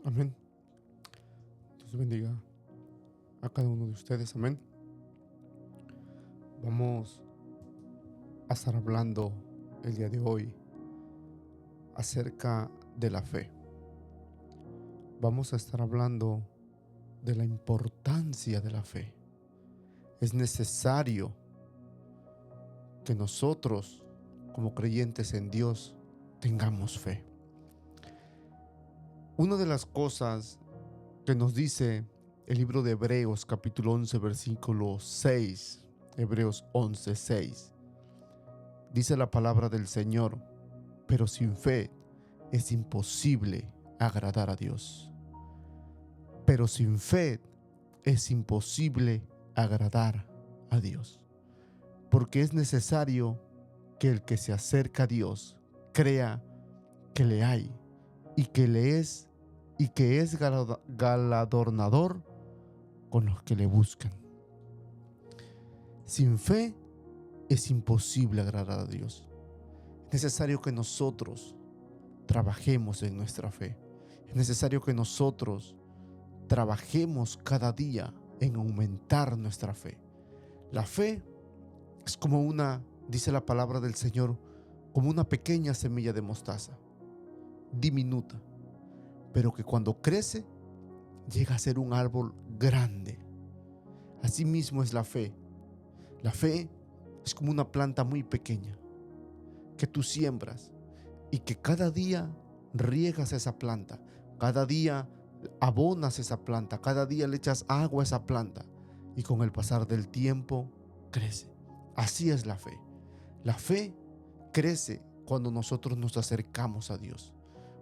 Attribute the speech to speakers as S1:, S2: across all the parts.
S1: Amén. Dios bendiga a cada uno de ustedes. Amén. Vamos a estar hablando el día de hoy acerca de la fe. Vamos a estar hablando de la importancia de la fe. Es necesario que nosotros, como creyentes en Dios, tengamos fe. Una de las cosas que nos dice el libro de Hebreos, capítulo 11, versículo 6, Hebreos 11, 6, dice la palabra del Señor: pero sin fe es imposible agradar a Dios. Pero sin fe es imposible agradar a Dios. Porque es necesario que el que se acerca a Dios crea que le hay y que es galardonador con los que le buscan. Sin fe es imposible agradar a Dios. Es necesario que nosotros trabajemos en nuestra fe. Es necesario que nosotros trabajemos cada día en aumentar nuestra fe. La fe es como dice la palabra del Señor, como una pequeña semilla de mostaza, diminuta, pero que cuando crece llega a ser un árbol grande. Así mismo es la fe. La fe es como una planta muy pequeña que tú siembras y que cada día riegas esa planta, cada día abonas esa planta, cada día le echas agua a esa planta y con el pasar del tiempo crece. Así es la fe. La fe crece cuando nosotros nos acercamos a Dios,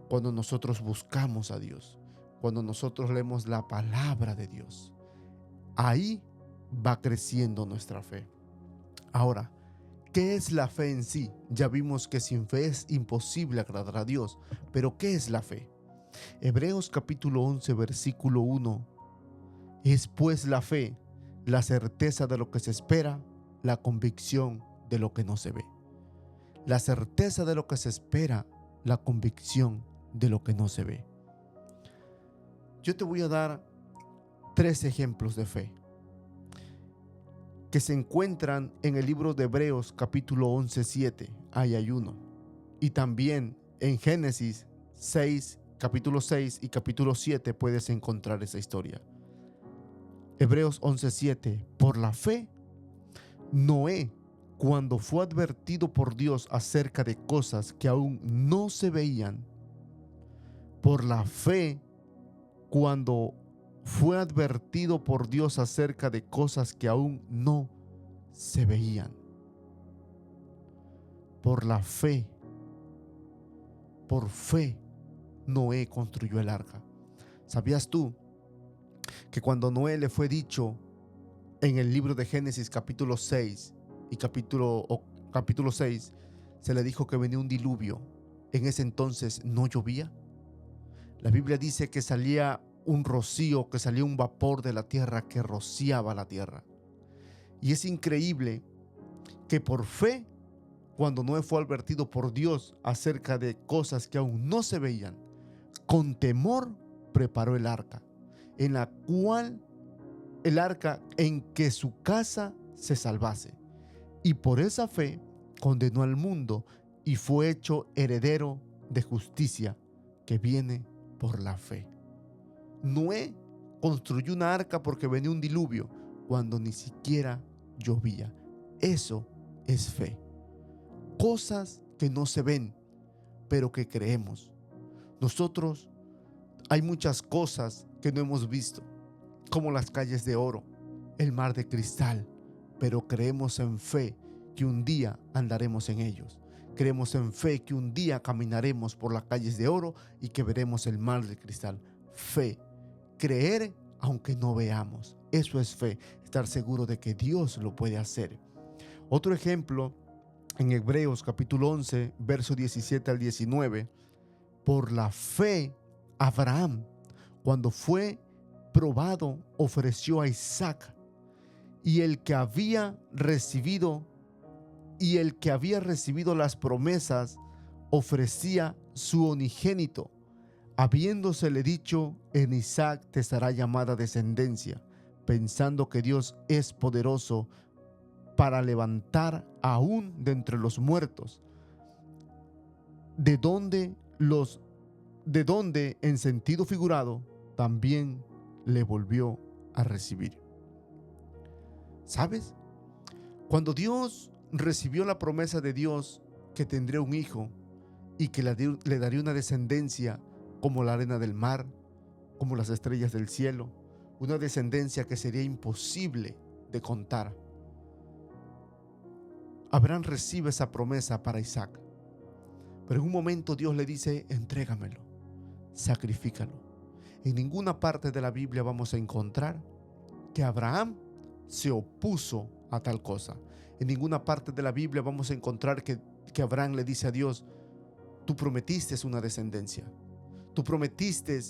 S1: cuando nosotros buscamos a Dios, cuando nosotros leemos la palabra de Dios. Ahí va creciendo nuestra fe. Ahora, ¿qué es la fe en sí? Ya vimos que sin fe es imposible agradar a Dios, pero ¿qué es la fe? Hebreos capítulo 11, versículo 1. Es pues la fe, la certeza de lo que se espera, la convicción de lo que no se ve. La certeza de lo que se espera, la convicción de lo que no se ve. Yo te voy a dar 3 ejemplos de fe que se encuentran en el libro de Hebreos capítulo 11, 7. Ahí hay uno. Y también en Génesis 6, capítulo 6 y capítulo 7 puedes encontrar esa historia. Hebreos 11, 7. Por la fe, Noé, cuando fue advertido por Dios acerca de cosas que aún no se veían, por la fe, cuando fue advertido por Dios acerca de cosas que aún no se veían. Por la fe, por fe, Noé construyó el arca. ¿Sabías tú que cuando Noé le fue dicho en el libro de Génesis capítulo 6 y capítulo 6, se le dijo que venía un diluvio? En ese entonces no llovía. La Biblia dice que salía un rocío, que salía un vapor de la tierra que rociaba la tierra. Y es increíble que por fe, cuando Noé fue advertido por Dios acerca de cosas que aún no se veían, con temor preparó el arca, en que su casa se salvase. Y por esa fe condenó al mundo y fue hecho heredero de justicia que viene por la fe. Noé construyó una arca porque venía un diluvio cuando ni siquiera llovía. Eso es fe. Cosas que no se ven, pero que creemos. Nosotros, hay muchas cosas que no hemos visto, como las calles de oro, el mar de cristal, pero creemos en fe que un día andaremos en ellos. Creemos en fe que un día caminaremos por las calles de oro y que veremos el mar de cristal. Fe, creer aunque no veamos. Eso es fe, estar seguro de que Dios lo puede hacer. Otro ejemplo, en Hebreos capítulo 11, verso 17 al 19. Por la fe, Abraham, cuando fue probado, ofreció a Isaac, y el que había recibido las promesas ofrecía su unigénito, habiéndosele dicho: en Isaac te será llamada descendencia, pensando que Dios es poderoso para levantar aún de entre los muertos, de donde en sentido figurado también le volvió a recibir. ¿Sabes? Cuando Dios recibió la promesa de Dios que tendría un hijo y que le daría una descendencia como la arena del mar, como las estrellas del cielo, una descendencia que sería imposible de contar, Abraham recibe esa promesa para Isaac. Pero en un momento Dios le dice: entrégamelo, sacrifícalo. En ninguna parte de la Biblia vamos a encontrar que Abraham se opuso a tal cosa. En ninguna parte de la Biblia vamos a encontrar que Abraham le dice a Dios: tú prometiste una descendencia, tú prometiste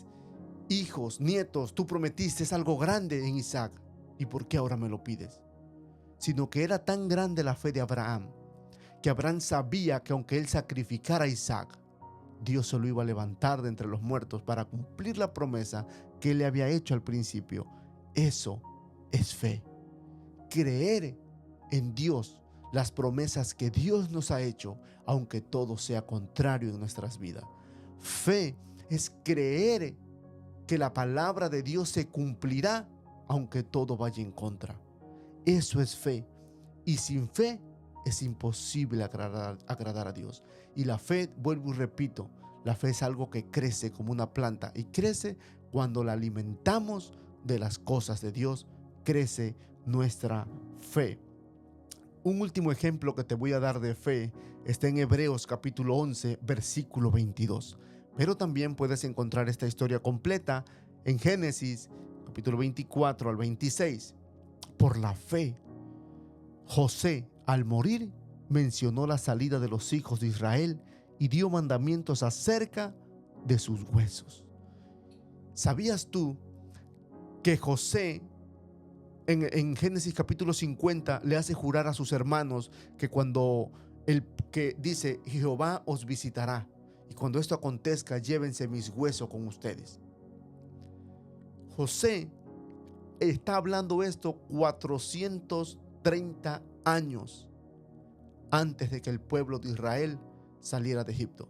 S1: hijos, nietos, tú prometiste algo grande en Isaac, ¿y por qué ahora me lo pides? Sino que era tan grande la fe de Abraham, que Abraham sabía que aunque él sacrificara a Isaac, Dios se lo iba a levantar de entre los muertos para cumplir la promesa que él le había hecho al principio. Eso es fe. Creer en Dios, las promesas que Dios nos ha hecho, aunque todo sea contrario en nuestras vidas. Fe es creer que la palabra de Dios se cumplirá, aunque todo vaya en contra. Eso es fe. Y sin fe es imposible agradar a Dios. Y la fe, vuelvo y repito, la fe es algo que crece como una planta, y crece cuando la alimentamos de las cosas de Dios. Crece nuestra fe. Un último ejemplo que te voy a dar de fe está en Hebreos capítulo 11, versículo 22. Pero también puedes encontrar esta historia completa en Génesis capítulo 24 al 26. Por la fe, José, al morir, mencionó la salida de los hijos de Israel y dio mandamientos acerca de sus huesos. ¿Sabías tú que José en Génesis capítulo 50 le hace jurar a sus hermanos que que dice: Jehová os visitará, y cuando esto acontezca, llévense mis huesos con ustedes? José está hablando esto 430 años antes de que el pueblo de Israel saliera de Egipto.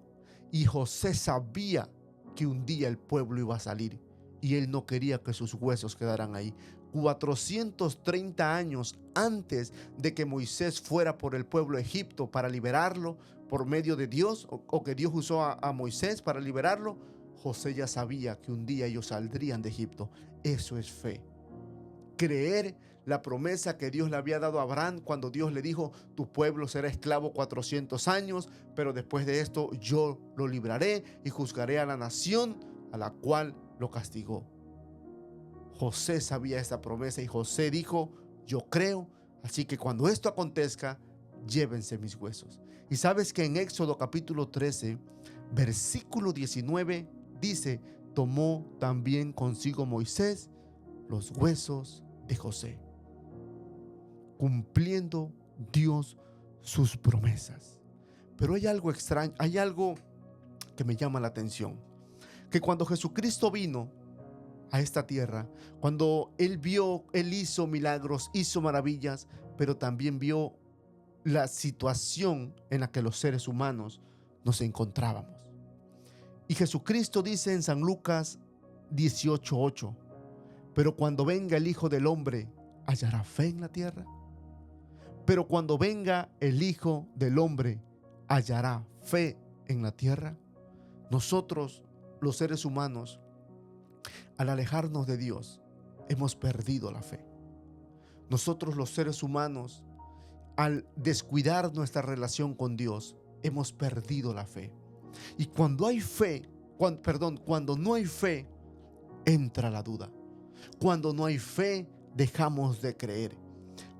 S1: Y José sabía que un día el pueblo iba a salir, y él no quería que sus huesos quedaran ahí. 430 años antes de que Moisés fuera por el pueblo de Egipto para liberarlo por medio de Dios, o que Dios usó a Moisés para liberarlo, José ya sabía que un día ellos saldrían de Egipto. Eso es fe. Creer la promesa que Dios le había dado a Abraham cuando Dios le dijo: tu pueblo será esclavo 400 años, pero después de esto yo lo libraré y juzgaré a la nación a la cual lo castigó. José sabía esta promesa y José dijo: yo creo, así que cuando esto acontezca, llévense mis huesos. Y sabes que en Éxodo capítulo 13, versículo 19 dice: tomó también consigo Moisés los huesos de José, cumpliendo Dios sus promesas. Pero hay algo extraño, hay algo que me llama la atención, que cuando Jesucristo vino a esta tierra, cuando Él hizo milagros, hizo maravillas, pero también vio la situación en la que los seres humanos nos encontrábamos. Y Jesucristo dice en San Lucas 18:8: pero cuando venga el Hijo del Hombre, ¿hallará fe en la tierra? Pero cuando venga el Hijo del Hombre, ¿hallará fe en la tierra? Nosotros, los seres humanos, al alejarnos de Dios, hemos perdido la fe. Nosotros, los seres humanos, al descuidar nuestra relación con Dios, hemos perdido la fe. Y cuando no hay fe, entra la duda. Cuando no hay fe, dejamos de creer.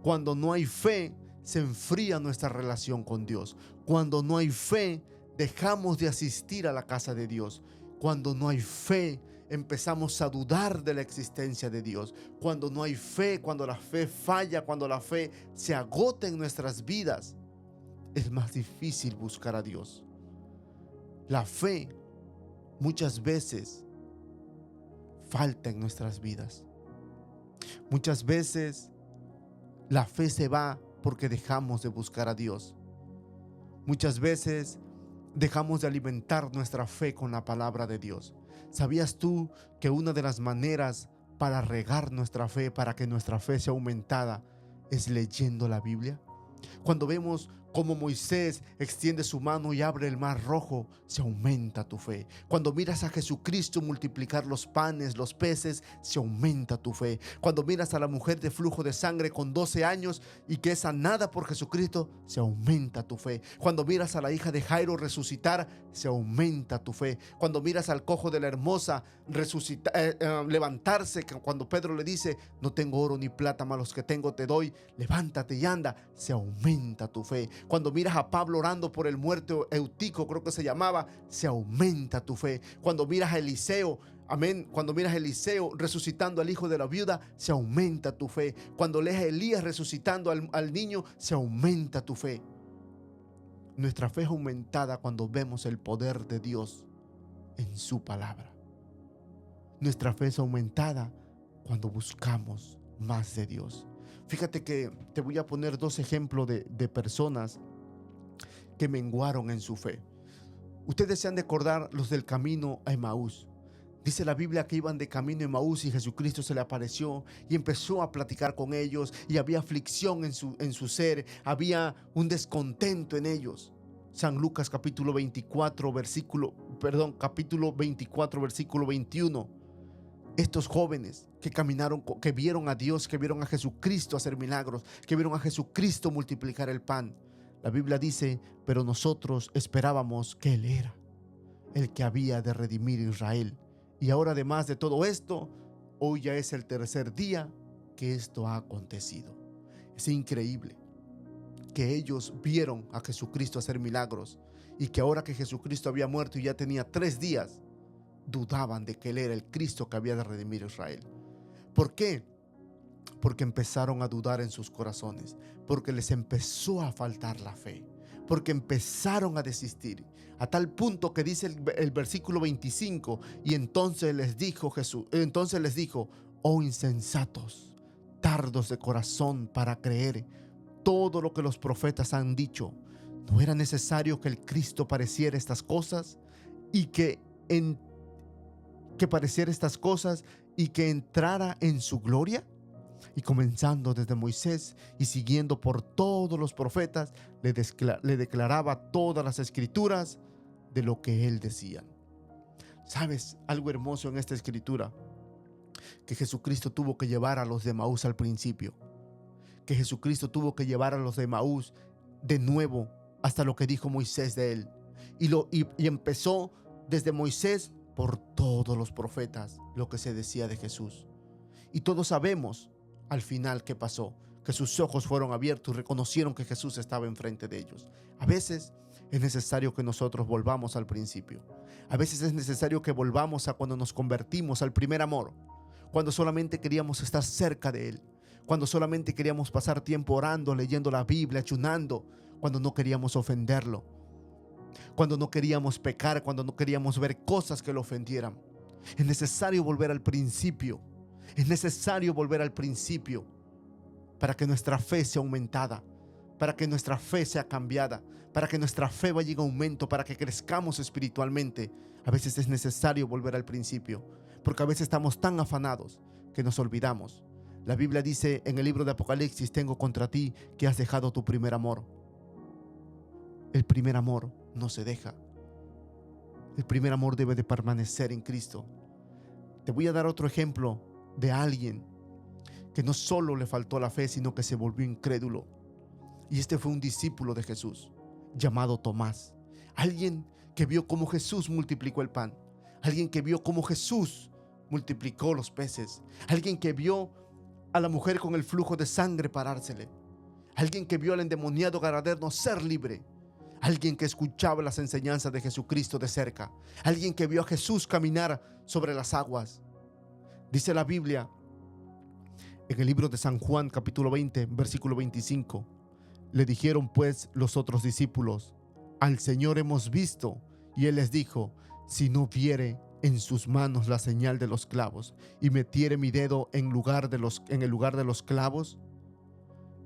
S1: Cuando no hay fe, se enfría nuestra relación con Dios. Cuando no hay fe, dejamos de asistir a la casa de Dios. Cuando no hay fe, empezamos a dudar de la existencia de Dios. Cuando no hay fe, cuando la fe falla, cuando la fe se agota en nuestras vidas, es más difícil buscar a Dios. La fe muchas veces falta en nuestras vidas. Muchas veces la fe se va porque dejamos de buscar a Dios. Muchas veces dejamos de alimentar nuestra fe con la palabra de Dios. ¿Sabías tú que una de las maneras para regar nuestra fe, para que nuestra fe sea aumentada, es leyendo la Biblia? Cuando vemos cómo Moisés extiende su mano y abre el mar rojo, se aumenta tu fe. Cuando miras a Jesucristo multiplicar los panes, los peces, se aumenta tu fe. Cuando miras a la mujer de flujo de sangre con 12 años y que es sanada por Jesucristo, se aumenta tu fe. Cuando miras a la hija de Jairo resucitar, se aumenta tu fe. Cuando miras al cojo de la hermosa levantarse, cuando Pedro le dice: no tengo oro ni plata, mas los que tengo te doy, levántate y anda, se aumenta tu fe. Cuando miras a Pablo orando por el muerto Eutico, creo que se llamaba, se aumenta tu fe. Cuando miras a Eliseo, amén, cuando miras a Eliseo resucitando al hijo de la viuda, se aumenta tu fe. Cuando lees a Elías resucitando al niño, se aumenta tu fe. Nuestra fe es aumentada cuando vemos el poder de Dios en su palabra. Nuestra fe es aumentada cuando buscamos más de Dios. Fíjate que te voy a poner dos ejemplos de personas que menguaron en su fe. Ustedes se han de acordar los del camino a Emaús. Dice la Biblia que iban de camino a Emaús y Jesucristo se le apareció y empezó a platicar con ellos, y había aflicción en su ser, había un descontento en ellos. San Lucas capítulo 24 versículo 21. Estos jóvenes que caminaron, que vieron a Dios, que vieron a Jesucristo hacer milagros, que vieron a Jesucristo multiplicar el pan. La Biblia dice: pero nosotros esperábamos que Él era el que había de redimir a Israel. Y ahora, además de todo esto, hoy ya es el tercer día que esto ha acontecido. Es increíble que ellos vieron a Jesucristo hacer milagros, y que ahora que Jesucristo había muerto y ya tenía 3 días, dudaban de que Él era el Cristo que había de redimir a Israel. ¿Por qué? Porque empezaron a dudar en sus corazones, porque les empezó a faltar la fe, porque empezaron a desistir, a tal punto que dice el versículo 25: y entonces les dijo, oh insensatos, tardos de corazón para creer todo lo que los profetas han dicho. ¿No era necesario que el Cristo padeciera estas cosas y que entrara en su gloria? Y comenzando desde Moisés y siguiendo por todos los profetas, le declaraba todas las escrituras de lo que él decía. ¿Sabes algo hermoso en esta escritura? Que Jesucristo tuvo que llevar a los de Emaús al principio. Que Jesucristo tuvo que llevar a los de Emaús de nuevo hasta lo que dijo Moisés de él. Y empezó desde Moisés por todos los profetas lo que se decía de Jesús. Y todos sabemos al final qué pasó, que sus ojos fueron abiertos y reconocieron que Jesús estaba enfrente de ellos. A veces es necesario que nosotros volvamos al principio. A veces es necesario que volvamos a cuando nos convertimos al primer amor, cuando solamente queríamos estar cerca de Él, cuando solamente queríamos pasar tiempo orando, leyendo la Biblia, ayunando, cuando no queríamos ofenderlo, cuando no queríamos pecar, cuando no queríamos ver cosas que lo ofendieran. Es necesario volver al principio. Es necesario volver al principio para que nuestra fe sea aumentada, para que nuestra fe sea cambiada, para que nuestra fe vaya en aumento, para que crezcamos espiritualmente. A veces es necesario volver al principio, porque a veces estamos tan afanados que nos olvidamos. La Biblia dice en el libro de Apocalipsis: tengo contra ti que has dejado tu primer amor. El primer amor no se deja. El primer amor debe de permanecer en Cristo. Te voy a dar otro ejemplo de alguien que no solo le faltó la fe, sino que se volvió incrédulo. Y este fue un discípulo de Jesús llamado Tomás. Alguien que vio cómo Jesús multiplicó el pan. Alguien que vio cómo Jesús multiplicó los peces. Alguien que vio a la mujer con el flujo de sangre parársele. Alguien que vio al endemoniado Gadareno ser libre. Alguien que escuchaba las enseñanzas de Jesucristo de cerca. Alguien que vio a Jesús caminar sobre las aguas. Dice la Biblia en el libro de San Juan capítulo 20 versículo 25: le dijeron pues los otros discípulos: al Señor hemos visto. Y Él les dijo: si no viere en sus manos la señal de los clavos y metiere mi dedo en el lugar de los clavos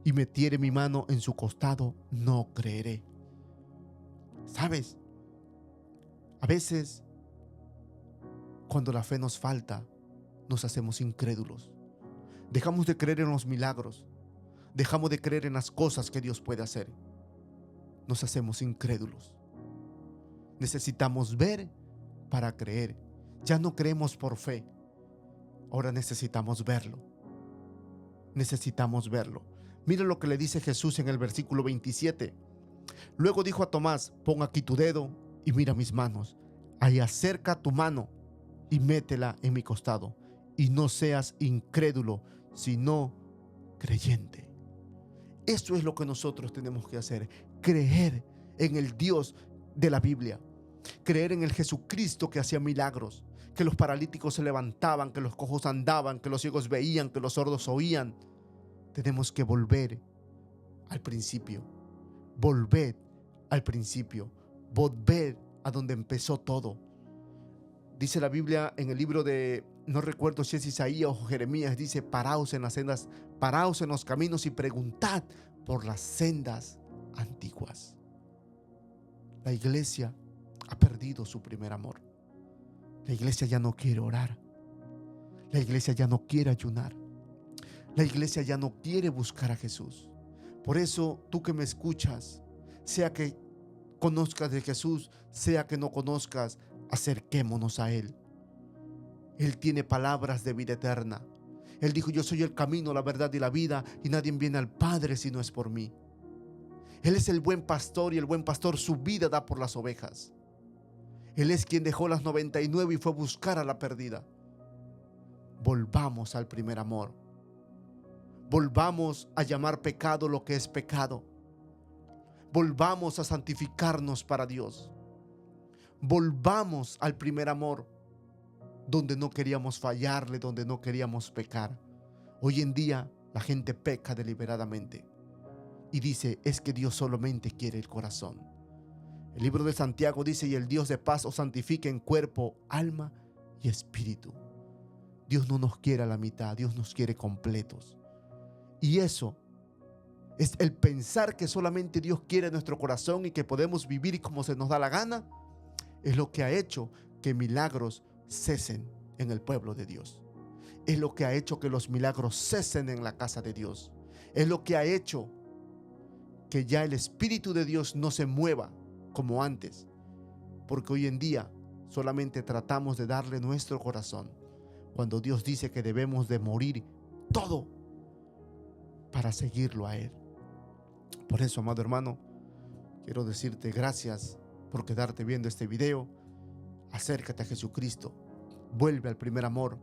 S1: y metiere mi mano en su costado, no creeré. ¿Sabes? A veces, cuando la fe nos falta, nos hacemos incrédulos. Dejamos de creer en los milagros. Dejamos de creer en las cosas que Dios puede hacer. Nos hacemos incrédulos. Necesitamos ver para creer. Ya no creemos por fe. Ahora necesitamos verlo. Necesitamos verlo. Mira lo que le dice Jesús en el versículo 27. Luego dijo a Tomás: pon aquí tu dedo y mira mis manos. Ahí acerca tu mano y métela en mi costado. Y no seas incrédulo, sino creyente. Eso es lo que nosotros tenemos que hacer. Creer en el Dios de la Biblia. Creer en el Jesucristo que hacía milagros. Que los paralíticos se levantaban, que los cojos andaban, que los ciegos veían, que los sordos oían. Tenemos que volver al principio. Volver al principio. Volver a donde empezó todo. Dice la Biblia en el libro de, no recuerdo si es Isaías o Jeremías, dice: paraos en las sendas, paraos en los caminos y preguntad por las sendas antiguas. La iglesia ha perdido su primer amor. La iglesia ya no quiere orar. La iglesia ya no quiere ayunar. La iglesia ya no quiere buscar a Jesús. Por eso, tú que me escuchas, sea que conozcas de Jesús, sea que no conozcas, acerquémonos a Él. Él tiene palabras de vida eterna. Él dijo: yo soy el camino, la verdad y la vida, y nadie viene al Padre si no es por mí. Él es el buen pastor, y el buen pastor su vida da por las ovejas. Él es quien dejó las 99 y fue a buscar a la perdida. Volvamos al primer amor. Volvamos a llamar pecado lo que es pecado. Volvamos a santificarnos para Dios. Volvamos al primer amor, donde no queríamos fallarle, donde no queríamos pecar. Hoy en día la gente peca deliberadamente y dice: es que Dios solamente quiere el corazón. El libro de Santiago dice: y el Dios de paz os santifique en cuerpo, alma y espíritu. Dios no nos quiere a la mitad, Dios nos quiere completos. Y eso es el pensar que solamente Dios quiere nuestro corazón y que podemos vivir como se nos da la gana, es lo que ha hecho que milagros cesen en el pueblo de Dios. Es lo que ha hecho que los milagros cesen en la casa de Dios. Es lo que ha hecho que ya el Espíritu de Dios no se mueva como antes, porque hoy en día solamente tratamos de darle nuestro corazón, cuando Dios dice que debemos de morir todo para seguirlo a Él. Por eso, amado hermano, quiero decirte gracias por quedarte viendo este video. Acércate a Jesucristo, vuelve al primer amor,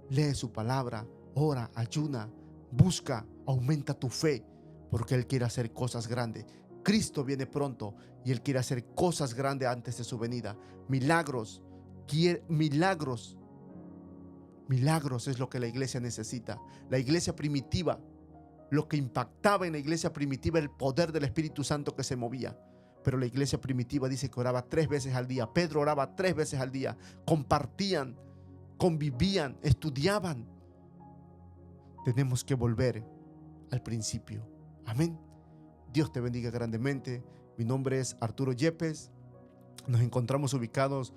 S1: lee su palabra, ora, ayuna, busca, aumenta tu fe, porque Él quiere hacer cosas grandes. Cristo viene pronto y Él quiere hacer cosas grandes antes de su venida. Milagros es lo que la iglesia necesita. La iglesia primitiva, lo que impactaba en la iglesia primitiva era el poder del Espíritu Santo que se movía. Pero la iglesia primitiva dice que oraba 3 veces al día. Pedro oraba 3 veces al día. Compartían, convivían, estudiaban. Tenemos que volver al principio. Amén. Dios te bendiga grandemente. Mi nombre es Arturo Yepes. Nos encontramos ubicados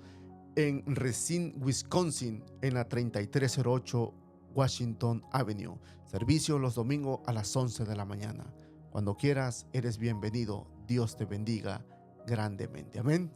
S1: en Racine, Wisconsin, en la 3308 Washington Avenue. Servicio los domingos a las 11 de la mañana. Cuando quieras, eres bienvenido. Dios te bendiga grandemente. Amén.